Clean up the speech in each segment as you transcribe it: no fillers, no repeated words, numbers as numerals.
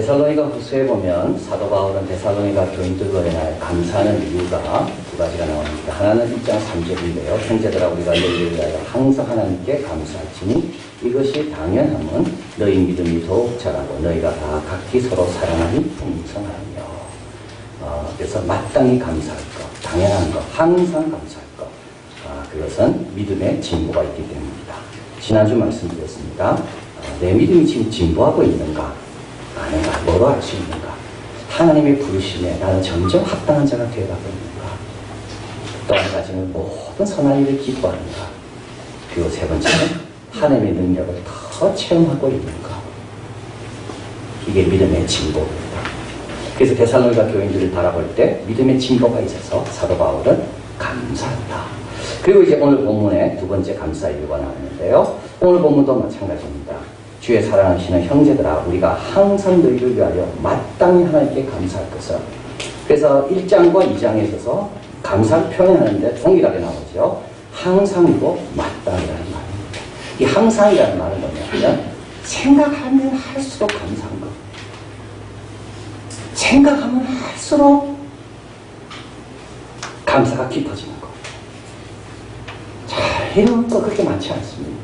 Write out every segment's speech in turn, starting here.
데살로니가 후서에 보면 사도 바울은 데살로니가 교인들로 인하여 감사하는 이유가 두 가지가 나옵니다. 하나는 1장 3절인데요. 형제들아 우리가 너희를 위하여 항상 하나님께 감사할지니 이것이 당연함은 너희 믿음이 더욱 자라고 너희가 다 각기 서로 사랑하니 풍성하며. 그래서 마땅히 감사할 것, 당연한 것, 항상 감사할 것. 그것은 믿음의 진보가 있기 때문입니다. 지난주 말씀드렸습니다. 내 믿음이 지금 진보하고 있는가? 아닌가? 뭐로 알 수 있는가? 하나님의 부르심에 나는 점점 합당한 자가 되어가고 있는가? 또 한 가지는 모든 선한 일을 기뻐하는가? 그리고 세 번째는 하나님의 능력을 더 체험하고 있는가? 이게 믿음의 진보입니다. 그래서 데살로니가 교인들을 바라볼 때 믿음의 진보가 있어서 사도 바울은 감사한다. 그리고 이제 오늘 본문에 두 번째 감사 이유가 나오는데요. 오늘 본문도 마찬가지입니다. 주의 사랑하시는 형제들아 우리가 항상 너희를 위하여 마땅히 하나님께 감사할 것을. 그래서 1장과 2장에 있어서 감사를 표현하는데 동일하게 나오죠. 항상이고 마땅이라는 말입니다. 이 항상이라는 말은 뭐냐면 생각하면 할수록 감사한 것. 생각하면 할수록 감사가 깊어지는 것. 자, 이런 거 그렇게 많지 않습니다.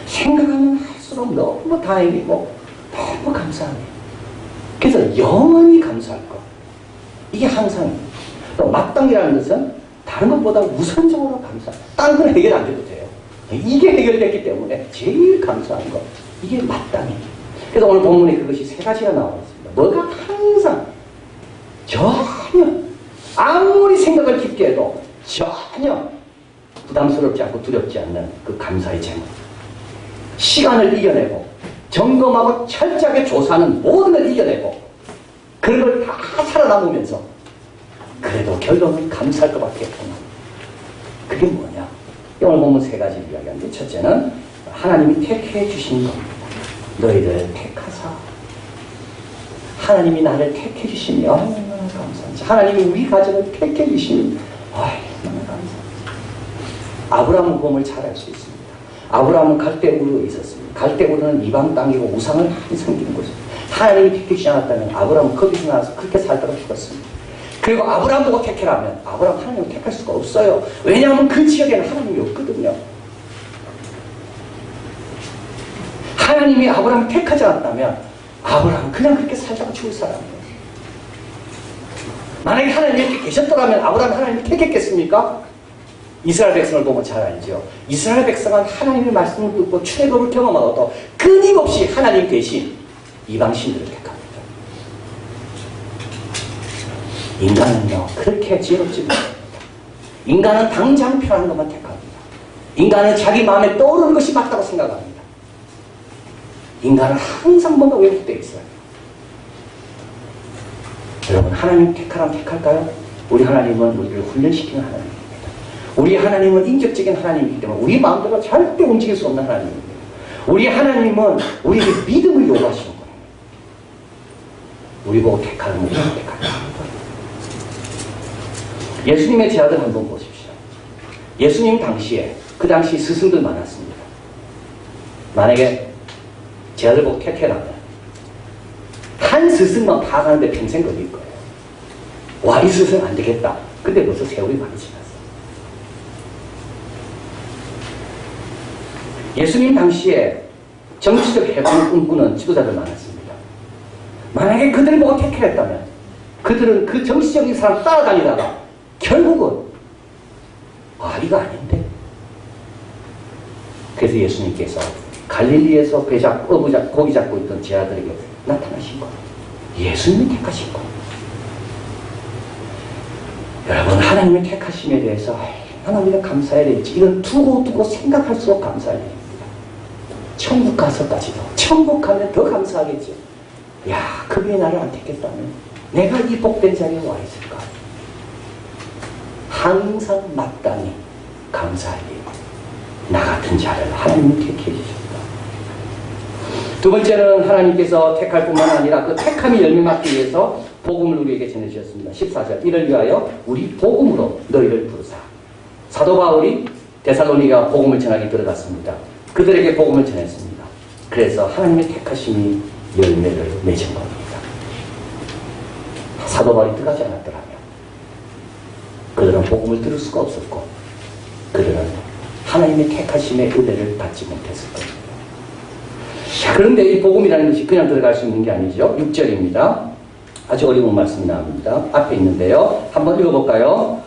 생각하면 할수록 너무 다행이고 너무 감사해요. 그래서 영원히 감사할 것. 이게 항상입니다. 또 마땅이라는 것은 다른 것보다 우선적으로 감사. 다른 건 해결 안 돼도 돼요. 이게 해결됐기 때문에 제일 감사한 것. 이게 마땅이에요. 그래서 오늘 본문에 그것이 세 가지가 나와 있습니다. 뭐가 항상 전혀 아무리 생각을 깊게 해도 전혀 부담스럽지 않고 두렵지 않는 그 감사의 제목. 시간을 이겨내고 점검하고 철저하게 조사하는 모든 걸 이겨내고 그런 걸 다 살아남으면서 그래도 결론은 감사할 것밖에 없구나. 그게 뭐냐? 오늘 보면 세 가지를 이야기하는데 첫째는 하나님이 택해 주신 겁니다. 너희를 택하사. 하나님이 나를 택해 주시니 얼마나 감사한지. 하나님이 우리 가정을 택해 주시니 얼마나 감사한지. 아브라함 보험을 잘 알 수 있습니다. 아브라함은 갈대우르에 있었습니다. 갈대우르는 이방 땅이고 우상을 많이 섬기는 곳입니다. 하나님이 택해 주지 않았다면 아브라함은 거기서 나와서 그렇게 살다가 죽었습니다. 그리고 아브라함 보고 택해라면 아브라함 하나님을 택할 수가 없어요. 왜냐하면 그 지역에는 하나님이 없거든요. 하나님이 아브라함을 택하지 않았다면 아브라함은 그냥 그렇게 살다가 죽을 사람이에요. 만약에 하나님이 이렇게 계셨더라면 아브라함이 하나님을 택했겠습니까? 이스라엘 백성을 보면 잘 알죠. 이스라엘 백성은 하나님의 말씀을 듣고 출애굽을 경험하고도 끊임없이 하나님 대신 이방신들을 택합니다. 인간은요 그렇게 지혜롭지 못합니다. 인간은 당장 필요한 것만 택합니다. 인간은 자기 마음에 떠오르는 것이 맞다고 생각합니다. 인간은 항상 뭔가 왜곡되어 있어요. 여러분 하나님 택하라면 택할까요? 우리 하나님은 우리를 훈련시키는 하나님입니다. 우리 하나님은 인격적인 하나님이기 때문에 우리 마음대로 절대 움직일 수 없는 하나님입니다. 우리 하나님은 우리에게 믿음을 요구하시는 거예요. 우리 보고 택하는 우리 택하는 거예요. 예수님의 제자들 한번 보십시오. 예수님 당시에 그 당시 스승들 많았습니다. 만약에 제자들 보고 택해라면 한 스승만 파악하는데 평생 걸릴 거예요. 와, 이 스승 안 되겠다. 근데 벌써 세월이 많이 지났어. 예수님 당시에 정치적 해방을 꿈꾸는 지도자들 많았습니다. 만약에 그들을 보고 택했다면 그들은 그 정치적인 사람 따라다니다가 결국은 이거 아닌데. 그래서 예수님께서 갈릴리에서 고기 잡고 있던 제자들에게 나타나신 거예요. 예수님이 택하신 거예요. 여러분 하나님의 택하심에 대해서 얼마나 우리가 감사해야 될지 이건 두고 생각할수록 감사해야 됩니다. 천국 가서까지도 천국 가면 더 감사하겠죠. 야, 그분이 나를 안 택했다면 내가 이 복된 자리에 와 있을까? 항상 마땅히 감사하게 나 같은 자를 하나님이 택해 주셨다. 두 번째는 하나님께서 택할 뿐만 아니라 그 택함이 열매 맞기 위해서 복음을 우리에게 전해주셨습니다. 14절 이를 위하여 우리 복음으로 너희를 부르사. 사도 바울이 데살로니가 복음을 전하기 들어갔습니다. 그들에게 복음을 전했습니다. 그래서 하나님의 택하심이 열매를 맺은 겁니다. 사도 바울이 들어가지 않았더라면 그들은 복음을 들을 수가 없었고 그들은 하나님의 택하심의 은혜를 받지 못했을 겁니다. 그런데 이 복음이라는 것이 그냥 들어갈 수 있는 게 아니죠. 6절입니다. 아주 어려운 말씀이 나옵니다. 앞에 있는데요. 한번 읽어볼까요?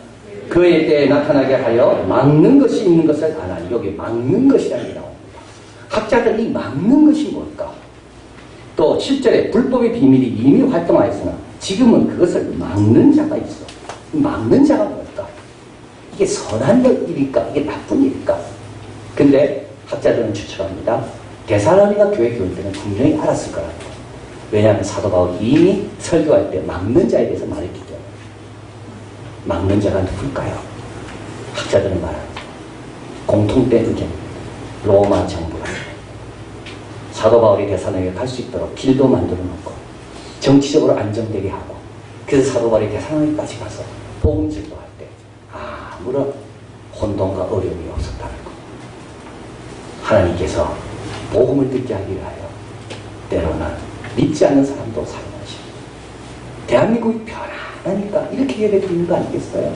그의 때에 나타나게 하여 막는 것이 있는 것을 아나니. 여기 막는 것이라는 게 나옵니다. 학자들이 막는 것이 뭘까? 또 7절에 불법의 비밀이 이미 활동하였으나 지금은 그것을 막는 자가 있어. 막는 자가 뭘까? 이게 선한 일일까? 이게 나쁜 일일까? 근데 학자들은 추측합니다. 데살로니가 교회 교인들은 분명히 알았을 거라고. 왜냐하면 사도 바울이 이미 설교할 때 막는 자에 대해서 말했기 때문에. 막는 자가 누굴까요? 학자들은 말합니다. 공통된 의견입니다. 로마 정부가 사도 바울이 데살로니가에 갈 수 있도록 길도 만들어 놓고 정치적으로 안정되게 하고 그래서 사도 바울이 데살로니가까지 가서 복음 전도할 때 아무런 혼돈과 어려움이 없었다는 것. 하나님께서 복음을 듣게 하기 위하여 때로는 믿지 않는 사람도 사용하십니다. 대한민국이 편안하니까 이렇게 예배드리는 거 아니겠어요?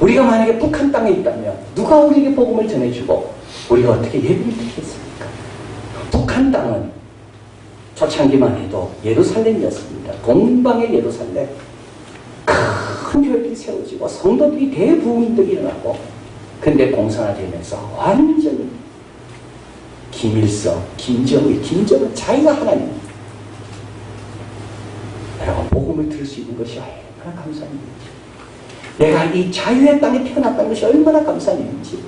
우리가 만약에 북한 땅에 있다면 누가 우리에게 복음을 전해주고 우리가 어떻게 예배를 드리겠습니까? 북한 땅은 초창기만 해도 예루살렘이었습니다. 동방의 예루살렘. 큰 교회들이 세워지고 성도들이 대부흥들이 일어나고 근데 공산화되면서 완전히 김일성, 김정은 자기가 하나님입니다. 여러분 복음을 들을 수 있는 것이 얼마나 감사한 일인지 내가 이 자유의 땅에 태어났다는 것이 얼마나 감사한 일인지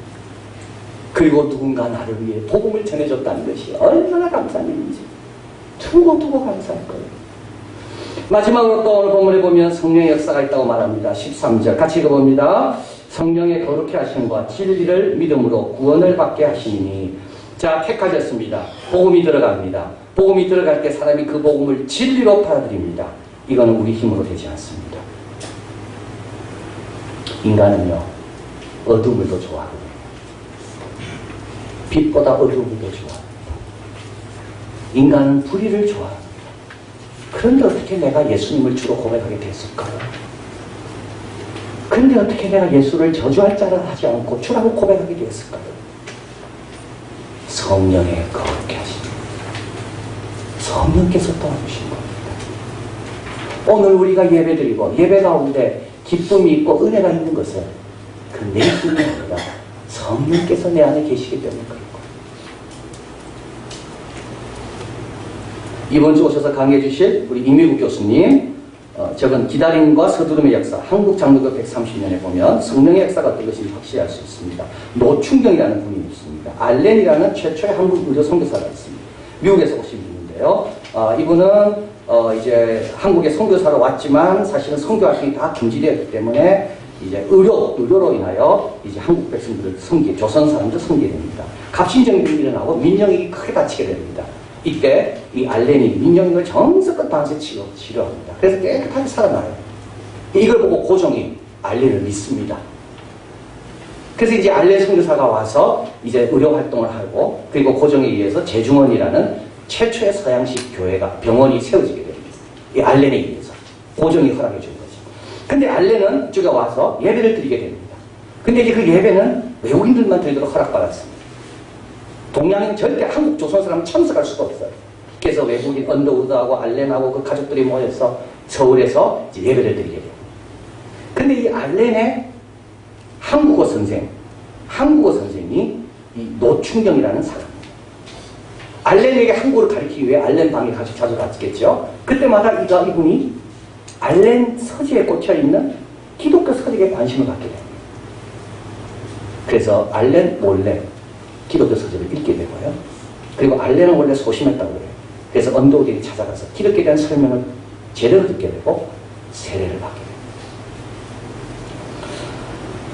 그리고 누군가 나를 위해 복음을 전해줬다는 것이 얼마나 감사한 일인지 두고 감사할 거예요. 마지막으로 또 오늘 본문에 보면 성령의 역사가 있다고 말합니다. 13절 같이 읽어봅니다. 성령의 거룩해 하심과 진리를 믿음으로 구원을 받게 하시니 자 택하셨습니다. 복음이 들어갑니다. 복음이 들어갈 때 사람이 그 복음을 진리로 받아들입니다. 이거는 우리 힘으로 되지 않습니다. 인간은요 어둠을 더 좋아하거든요. 빛보다 어둠을 더 좋아합니다. 인간은 불의를 좋아합니다. 그런데 어떻게 내가 예수님을 주로 고백하게 됐을까요? 그런데 어떻게 내가 예수를 저주할 자를 하지 않고 주라고 고백하게 됐을까요? 성령의 거룩해 하십니다. 성령께서 도와주신 겁니다. 오늘 우리가 예배드리고 예배 가운데 기쁨이 있고 은혜가 있는 것은 그 내 힘이 아니라 성령께서 내 안에 계시기 때문에 그런 거예요. 이번 주 오셔서 강의해 주실 우리 이미국 교수님 적은 기다림과 서두름의 역사 한국 장로교 130년에 보면 성령의 역사가 어떤 것인지 확실히 알 수 있습니다. 노충경이라는 분이 있습니다. 알렌이라는 최초의 한국 의료 선교사가 있습니다. 미국에서 오신 분인데요. 이분은 이제 한국에 선교사로 왔지만 사실은 선교 활동이 다 금지되었기 때문에 이제 의료로 인하여 이제 한국 백성들을 조선 사람들 섬기게 됩니다. 갑신정변이 일어나고 민영이 크게 다치게 됩니다. 이때 이 알렌이 민영을 정성껏 방세 치료합니다. 그래서 깨끗하게 살아나요. 이걸 보고 고종이 알렌을 믿습니다. 그래서 이제 알렌 선교사가 와서 이제 의료 활동을 하고 그리고 고종에 의해서 제중원이라는 최초의 서양식 교회가 병원이 세워지게 됩니다. 이 알렌에 의해서 고종이 허락해 준 거죠. 근데 알렌은 이쪽에 와서 예배를 드리게 됩니다. 근데 이제 그 예배는 외국인들만 드리도록 허락받았습니다. 동양인은 절대 한국 조선 사람 참석할 수가 없어요. 그래서 외국인 언더우드하고 알렌하고 그 가족들이 모여서 서울에서 이제 예배를 드리게 돼요. 근데 이 알렌의 한국어 선생이 이 노충경이라는 사람입니다. 알렌에게 한국어를 가르치기 위해 알렌 방에 자주 갔겠죠. 그때마다 이분이 알렌 서지에 꽂혀있는 기독교 서적에 관심을 갖게 됩니다. 그래서 알렌 몰래 기독교 서적을 읽게 되고요. 그리고 알렌은 원래 소심했다고 그래요. 그래서 언더우드에 찾아가서 기독교에 대한 설명을 제대로 듣게 되고 세례를 받게 됩니다.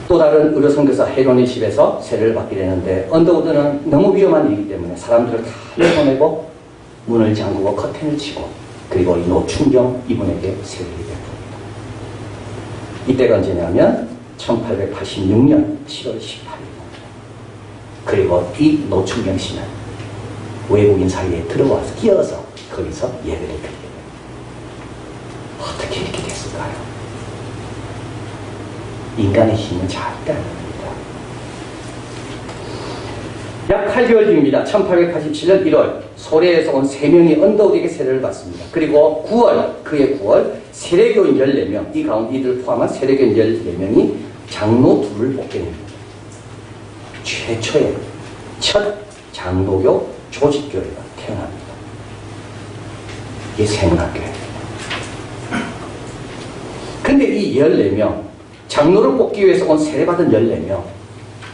또 다른 의료 선교사 헤론의 집에서 세례를 받게 되는데 언더우드는 너무 위험한 일이기 때문에 사람들을 다 내보내고 문을 잠그고 커튼을 치고 그리고 이 노충경 이분에게 세례를 베풉니다. 이때가 언제냐면 1886년 7월 18일 그리고 이 노충경 씨는 외국인 사이에 들어와서 끼어서 거기서 예배를 드리게 됩니다. 어떻게 어떻게 이렇게 됐을까요? 인간의 힘은 절대 아닙니다. 약 8개월 뒤입니다. 1887년 1월 소래에서 온 3명이 언더우드에게 세례를 받습니다. 그리고 9월, 그해 9월 세례교인 14명, 이 가운데 이들 포함한 세례교인 14명이 장로 둘을 뽑게 됩니다. 최초의 첫 장로교 조직교회가 태어납니다. 이게 생각교회입니다. 근데 이 14명, 장로를 뽑기 위해서 온 세례받은 14명,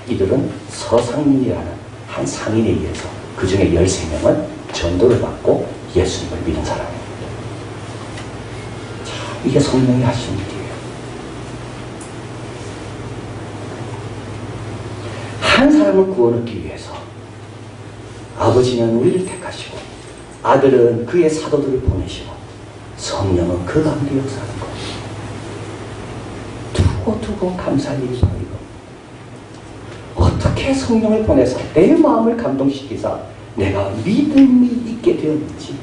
이들은 서상민이라는 한 상인에 의해서 그 중에 13명은 전도를 받고 예수님을 믿은 사람입니다. 자, 이게 성령이 하시는 일이에요. 한 사람을 구원 얻기 위해서 아버지는 우리를 택하시고 아들은 그의 사도들을 보내시고 성령은 그 가운데 역사하는 겁니다. 두고 감사할 일이 바로 이거. 어떻게 성령을 보내서 내 마음을 감동시키사 내가 믿음이 있게 되었는지,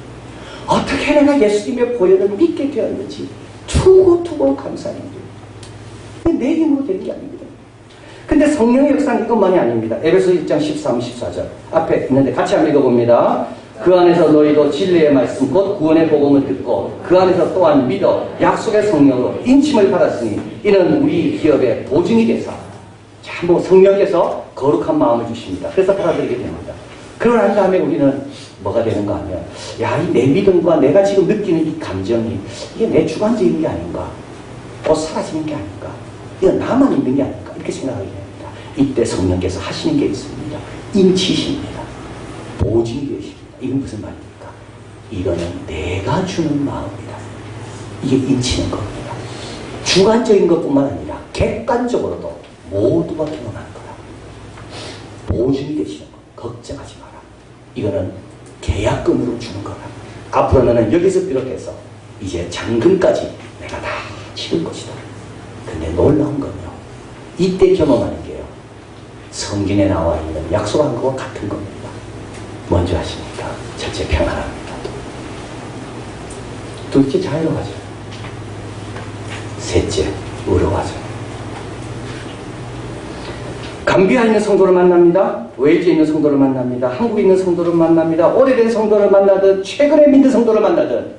어떻게 내가 예수님의 보혈을 믿게 되었는지 두고 감사해요. 내 힘으로 되는 게 아닙니다. 근데 성령의 역사는 이것만이 아닙니다. 에베소 1장 13, 14절 앞에 있는데 같이 한번 읽어봅니다. 그 안에서 너희도 진리의 말씀 곧 구원의 복음을 듣고 그 안에서 또한 믿어 약속의 성령으로 인침을 받았으니 이는 우리 기업의 보증이 되사. 자, 뭐 성령께서 거룩한 마음을 주십니다. 그래서 받아들이게 됩니다. 그러고 난 다음에 우리는 뭐가 되는가 하면, 야, 이 내 믿음과 내가 지금 느끼는 이 감정이 이게 내 주관적인 게 아닌가, 또 사라지는 게 아닌가, 이건 나만 있는 게 아닌가, 이렇게 생각하게 됩니다. 이때 성령께서 하시는 게 있습니다. 인치십니다. 보증이 되십니다. 이건 무슨 말입니까? 이거는 내가 주는 마음이다. 이게 인치는 겁니다. 주관적인 것뿐만 아니라 객관적으로도 모두가 경험한 거라. 보증이 되시는 거. 걱정하지 마라. 이거는 계약금으로 주는 거라. 앞으로 너는 여기서 비롯해서 이제 잔금까지 내가 다 치를 것이다. 근데 놀라운 건요, 이때 경험하는 게요, 성경에 나와 있는 약속한 것과 같은 겁니다. 먼저 하시니까 첫째 평안합니다. 둘째 자유로워져. 셋째 의로워져. 감비아에 있는 성도를 만납니다. 웨일즈에 있는 성도를 만납니다. 한국에 있는 성도를 만납니다. 오래된 성도를 만나든 최근에 믿는 성도를 만나든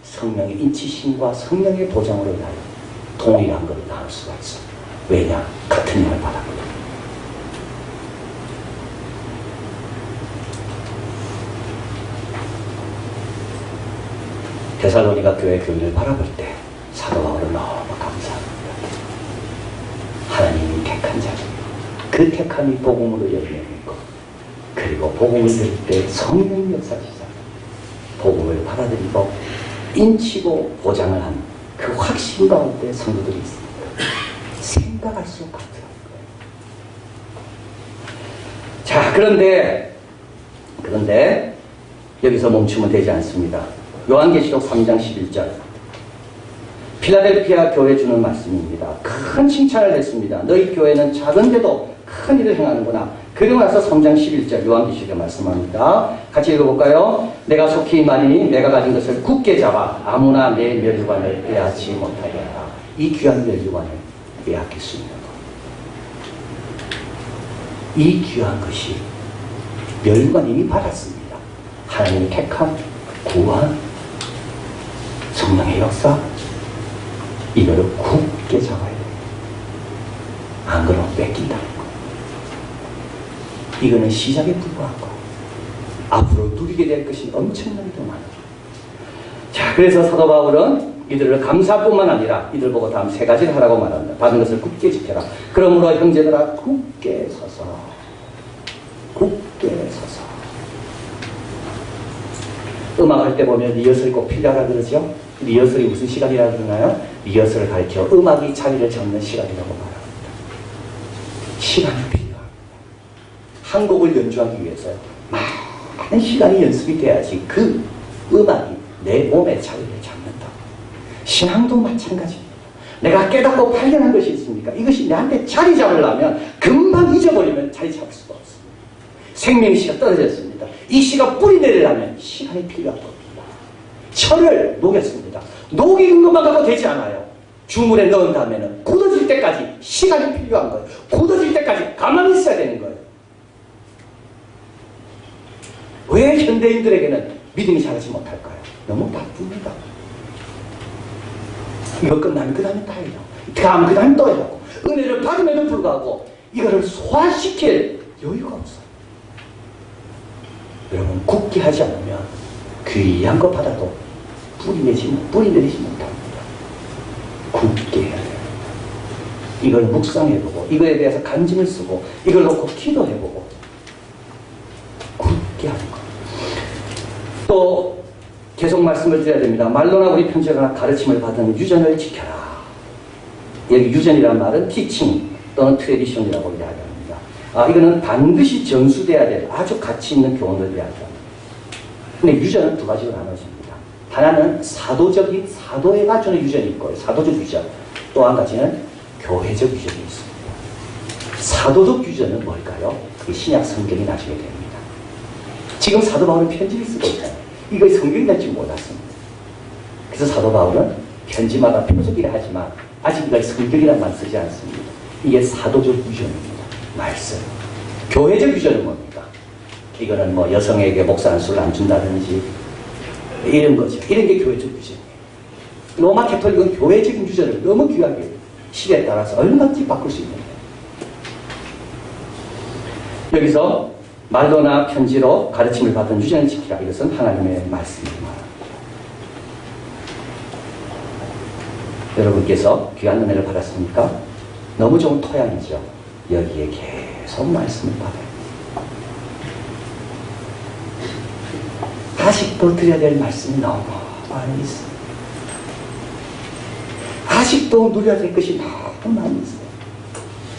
성령의 인치심과 성령의 보장으로 인하여 동일한 것을 나눌 수가 있어. 왜냐? 같은 힘을 받았거든. 데살로니가 교회 교인을 바라볼 때 사도 바울은 너무 감사합니다. 하나님이 택한 자리, 그 택함이 복음으로 열매있고, 그리고 복음을 들을 때 성령의 역사시사 복음을 받아들이고 인치고 보장을 한 그 확신 가운데 성도들이 있습니다. 생각할수록 감사한 거예요. 자, 그런데 여기서 멈추면 되지 않습니다. 요한계시록 3장 11절 필라델피아 교회 주는 말씀입니다. 큰 칭찬을 했습니다. 너희 교회는 작은데도 큰 일을 행하는구나. 그리고 나서 3장 11절 요한계시록에 말씀합니다. 같이 읽어볼까요? 내가 속히 임하니 내가 가진 것을 굳게 잡아 아무나 내 멸류관을 빼앗지 못하게 하라. 이 귀한 멸류관을 빼앗길 수 있는 것. 이 귀한 것이 멸류관 이미 받았습니다. 하나님의 택함, 구원, 성령의 역사, 이거를 굳게 잡아야 돼요. 안 그러면 뺏긴다는 거. 이거는 시작에 불과한 거. 앞으로 누리게 될 것이 엄청나게 더 많아요. 자, 그래서 사도 바울은 이들을 감사뿐만 아니라 이들 보고 다음 세 가지를 하라고 말합니다. 받은 것을 굳게 지켜라. 그러므로 형제들아 굳게 서서, 굳게 서서. 음악할 때 보면 리허설이 꼭 필요하다 그러죠? 리허설이 무슨 시간이라고 그러나요? 리허설을 가리켜 음악이 자리를 잡는 시간이라고 말합니다. 시간이 필요합니다. 한 곡을 연주하기 위해서 많은 시간이 연습이 돼야지 그 음악이 내 몸에 자리를 잡는다. 신앙도 마찬가지입니다. 내가 깨닫고 발견한 것이 있습니까? 이것이 내한테 자리 잡으려면 금방 잊어버리면 자리 잡을 수가 없습니다. 생명의 씨가 떨어졌습니다. 이 씨가 뿌리 내리려면 시간이 필요한 겁니다. 철을 녹였습니다. 녹이 익은 것만 갖고 되지 않아요. 주물에 넣은 다음에는 굳어질 때까지 시간이 필요한 거예요. 굳어질 때까지 가만히 있어야 되는 거예요. 왜 현대인들에게는 믿음이 자라지 못할까요? 너무 바쁩니다. 이거 끝나면 그 다음에 또 해요. 그 다음에 또 해요. 은혜를 받음에도 불구하고 이거를 소화시킬 여유가 없어요. 여러분, 굳게 하지 않으면 귀한 거 받아도 뿌리 내리지 못합니다. 굳게 해야 돼요. 이걸 묵상해보고 이거에 대해서 간증을 쓰고 이걸 놓고 기도해보고 굳게 하는 거. 또 계속 말씀을 드려야 됩니다. 말로나 우리 편지거나 가르침을 받은 유전을 지켜라. 여기 유전이라는 말은 티칭 또는 트레디션이라고 이야기합니다. 이거는 반드시 전수돼야 될 아주 가치 있는 교훈을 이야기합니다. 근데 유전은 두 가지로 나눠집니다. 하나는 사도적인, 사도에 갖추는 유전이 있고요. 사도적 유전. 또 한 가지는 교회적 유전이 있습니다. 사도적 유전은 뭘까요? 그게 신약 성경이 나중에 됩니다. 지금 사도 바울은 편지를 쓰고 있잖아요. 이거 성경이 될 줄 몰랐습니다. 그래서 사도 바울은 편지마다 표적이라 하지만 아직 이걸 성경이란 말 쓰지 않습니다. 이게 사도적 유전입니다. 말씀. 교회적 유전은 뭡니까? 이거는 뭐 여성에게 목사 안수를 안 준다든지 이런 거죠. 이런 게 교회적 유전이에요. 로마 캐톨릭은 교회적인 유전을 너무 귀하게 시대에 따라서 얼마든지 바꿀 수 있는 거예요. 여기서 말로나 편지로 가르침을 받은 유전을 지키라. 이것은 하나님의 말씀입니다. 여러분께서 귀한 은혜를 받았습니까? 너무 좋은 토양이죠. 여기에 계속 말씀을 받아요. 아직도 드려야 될 말씀이 너무 많이 있어요. 아직도 누려야 될 것이 너무 많이 있어요.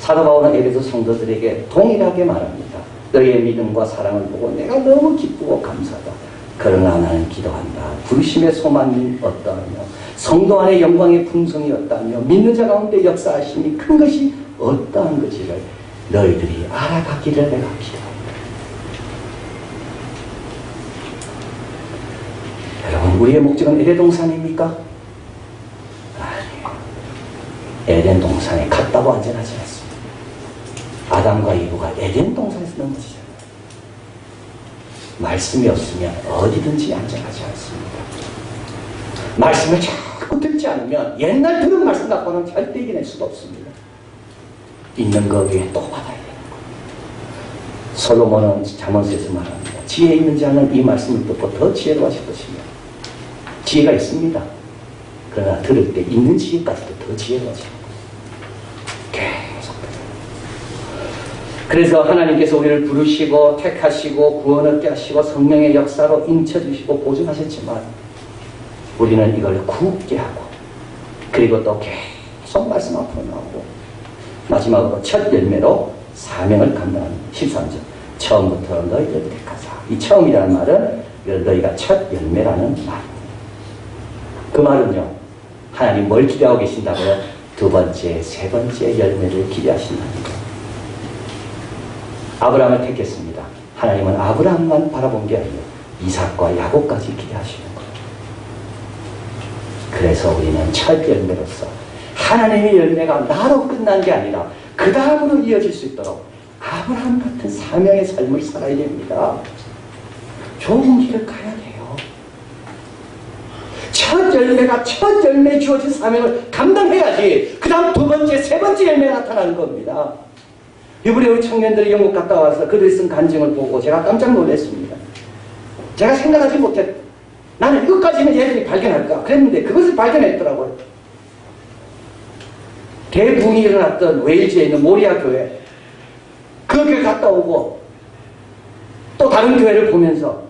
사도 바울은 에베소 성도들에게 동일하게 말합니다. 너희의 믿음과 사랑을 보고 내가 너무 기쁘고 감사하다. 그러나 나는 기도한다. 부르심의 소망이 어떠하며 성도 안의 영광의 풍성이 어떠하며 믿는 자 가운데 역사하심이 큰 것이 어떠한 것이를 너희들이 알아가기를 내가 기도한다. 여러분, 우리의 목적은 에덴 동산입니까? 아니에요. 에덴 동산에 갔다고 안전하지 않습니다. 아담과 이브가 에덴 동산에서 넘어지잖아요. 말씀이 없으면 어디든지 안전하지 않습니다. 말씀을 자꾸 듣지 않으면 옛날 들은 말씀 갖고는 절대 이겨낼 수가 없습니다. 있는 거 위에 또 받아야 되는 거예요. 솔로몬은 잠언서에서 말합니다. 지혜 있는 자는 이 말씀을 듣고 더 지혜로워질 것입니다. 지혜가 있습니다. 그러나 들을 때 있는 지혜까지도 더 지혜로워져요. 계속 들어요. 그래서 하나님께서 우리를 부르시고 택하시고 구원 얻게 하시고 성령의 역사로 인쳐주시고 보존하셨지만 우리는 이걸 굳게 하고 그리고 또 계속 말씀 앞으로 나오고 마지막으로 첫 열매로 사명을 감당하는 13절. 처음부터 너희를 택하사. 이 처음이라는 말은 너희가 첫 열매라는 말입니다. 그 말은요, 하나님 뭘 기대하고 계신다고요? 두 번째, 세 번째 열매를 기대하신다는 거예요. 아브라함을 택했습니다. 하나님은 아브라함만 바라본 게 아니에요. 이삭과 야곱까지 기대하시는 거예요. 그래서 우리는 첫 열매로서 하나님의 열매가 나로 끝난 게 아니라 그 다음으로 이어질 수 있도록 아브라함 같은 사명의 삶을 살아야 됩니다. 좋은 길을 가야 돼요. 첫 열매 주어진 사명을 감당해야지 그 다음 두 번째, 세 번째 열매가 나타나는 겁니다. 이번에 우리 청년들이 영국 갔다 와서 그들이 쓴 간증을 보고 제가 깜짝 놀랐습니다. 제가 생각하지 못했 나는 이것까지는 얘들이 발견할까 그랬는데 그것을 발견했더라고요. 대부흥이 일어났던 웨일즈에 있는 모리아 교회 그 교회 갔다 오고 또 다른 교회를 보면서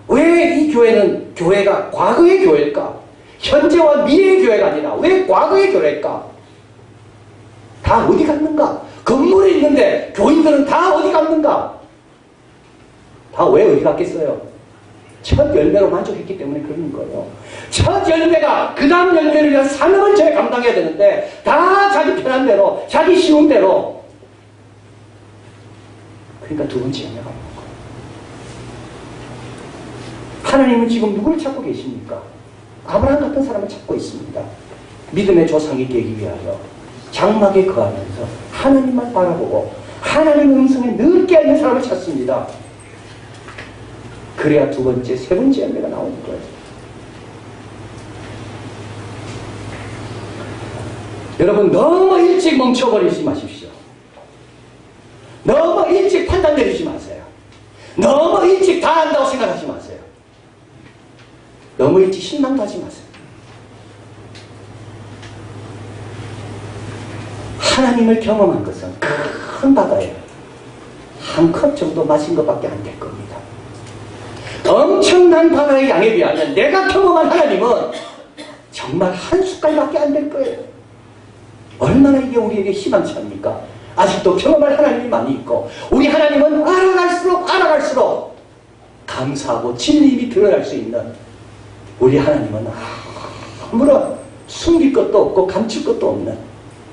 왜 이 교회는 교회가 과거의 교회일까? 현재와 미래의 교회가 아니라 왜 과거의 교회일까? 다 어디 갔는가? 건물에 있는데 교인들은 다 어디 갔는가? 다 왜 어디 갔겠어요? 첫 열매로 만족했기 때문에 그러는 거예요. 첫 열매가 그 다음 열매를 위한 사명을 져야 감당해야 되는데 다 자기 편한 대로 자기 쉬운 대로 그러니까 두 번째 열매가 없는 거예요. 하나님은 지금 누구를 찾고 계십니까? 아브라함 같은 사람을 찾고 있습니다. 믿음의 조상이 되기 위하여 장막에 거하면서 하나님만 바라보고 하나님의 음성에 늘 깨어있는 사람을 찾습니다. 그래야 두 번째, 세 번째 열매가 나오는 거예요. 여러분, 너무 일찍 멈춰버리지 마십시오. 너무 일찍 판단 내리지 마세요. 너무 일찍 다 안다고 생각하지 마세요. 너무 일찍 신망도 하지 마세요. 하나님을 경험한 것은 큰 바다예요. 한 컵 정도 마신 것밖에 안 될 겁니다. 엄청난 바다의 양에 비하면 내가 경험한 하나님은 정말 한 숟갈밖에 안 될 거예요. 얼마나 이게 우리에게 희망차입니까? 아직도 경험할 하나님이 많이 있고, 우리 하나님은 알아갈수록 감사하고 진리임이 드러날 수 있는, 우리 하나님은 아무런 숨길 것도 없고 감출 것도 없는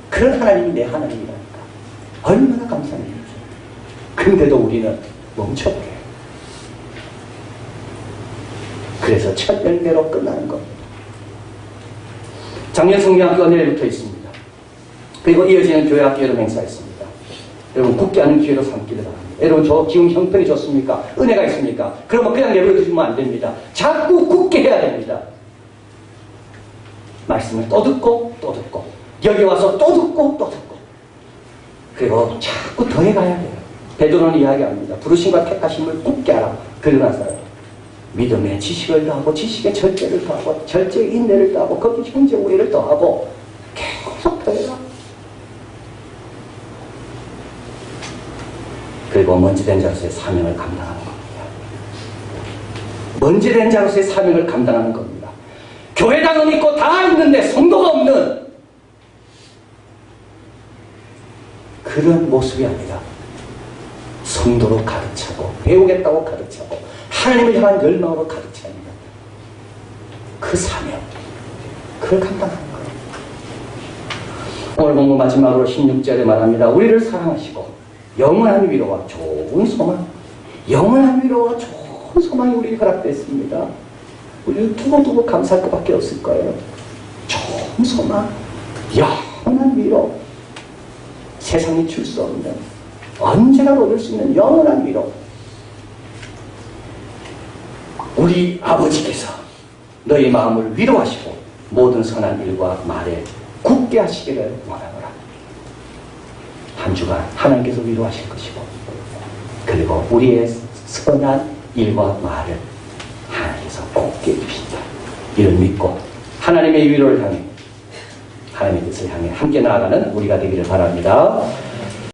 그런 하나님이 내 하나님이라니까. 얼마나 감사한 일이죠. 근데도 우리는 멈춰버려요. 그래서 첫 열매로 끝나는 겁니다. 작년 성경학교가 내일부터 있습니다. 그리고 이어지는 교회학교 여름 행사가 있습니다. 여러분, 굳게 하는 기회로 삼기를 바랍니다. 여러분, 저 지금 형편이 좋습니까? 은혜가 있습니까? 그러면 그냥 내버려 두시면 안 됩니다. 자꾸 굳게 해야 됩니다. 말씀을 또 듣고 또 듣고, 여기 와서 또 듣고 또 듣고, 그리고 자꾸 더해가야 돼요. 베드로는 이야기합니다. 부르심과 택하심을 굳게 하라. 그러나서 믿음의 지식을 더하고, 지식의 절제를 더하고, 절제의 인내를 더하고, 거기 형제 우애를 더하고, 계속 더해라. 그리고 먼지된 자로서의 사명을 감당하는 겁니다. 먼지된 자로서의 사명을 감당하는 겁니다. 교회당은 있고 다 있는데 성도가 없는 그런 모습이 아니라 성도로 가득 차고, 배우겠다고 가득 차고, 하나님을 향한 열망으로 가득 차는 것. 그 사명, 그걸 감당하는 거예요. 오늘 본문 마지막으로 16절에 말합니다. 우리를 사랑하시고 영원한 위로와 좋은 소망, 영원한 위로와 좋은 소망이 우리에게 허락됐습니다. 우리는 두고두고 감사할 것밖에 없을 거예요. 좋은 소망, 영원한 위로, 세상이 줄 수 없는, 언제나 얻을 수 있는 영원한 위로. 우리 아버지께서 너희 마음을 위로하시고 모든 선한 일과 말에 굳게 하시기를 원하노라. 한 주간 하나님께서 위로하실 것이고, 그리고 우리의 선한 일과 말을 하나님께서 굳게 해주신다. 이를 믿고 하나님의 위로를 향해, 하나님의 뜻을 향해 함께 나아가는 우리가 되기를 바랍니다.